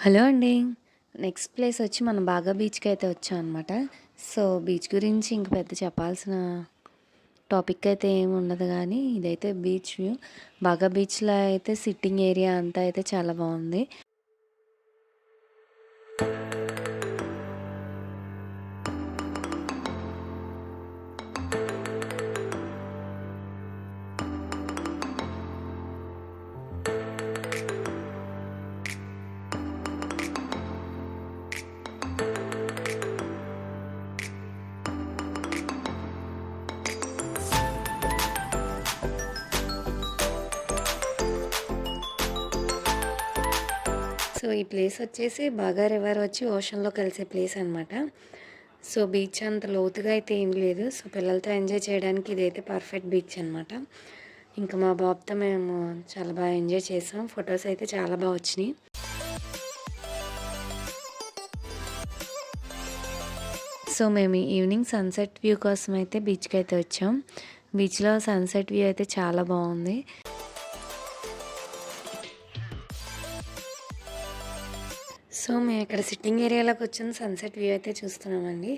Hello అండి. Next place వచ్చి మనం బాగా బీచ్‌కి అయితే వచ్చాం అనమాట. సో, బీచ్ గురించి ఇంక పెద్ద చెప్పాల్సిన టాపిక్ అయితే ఏమి ఉండదు గానీ, ఇదైతే బీచ్ వ్యూ. బాగా బీచ్‌లో అయితే సిట్టింగ్ ఏరియా అంతా అయితే చాలా బావుంది. సో, ఈ ప్లేస్ వచ్చేసి బాగా రివర్ వచ్చి ఓషన్‌లో కలిసే ప్లేస్ అనమాట. సో, బీచ్ అంత లోతుగా అయితే ఏం లేదు. సో, పిల్లలతో ఎంజాయ్ చేయడానికి ఇదైతే పర్ఫెక్ట్ బీచ్ అనమాట. ఇంకా మా బాబుతో మేము చాలా బాగా ఎంజాయ్ చేసాం. ఫొటోస్ అయితే చాలా బా వచ్చినియి. సో, మేము ఈవినింగ్ సన్‌సెట్ వ్యూ కోసం అయితే బీచ్‌కైతే వచ్చాం. బీచ్‌లో సన్‌సెట్ వ్యూ అయితే చాలా బావుంది. సో, మేమిక్కడ సిట్టింగ్ ఏరియాలో కూర్చొని సన్‌సెట్ వ్యూ అయితే చూస్తున్నామండి.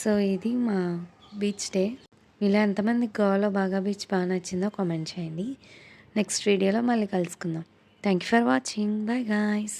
సో, ఇది మా బీచ్ డే. మీలో ఎంతమందికి గోవాలో బాగా బీచ్ బాగా నచ్చిందో కామెంట్ చేయండి. నెక్స్ట్ వీడియోలో మళ్ళీ కలుసుకుందాం. Thank you for watching. By guys.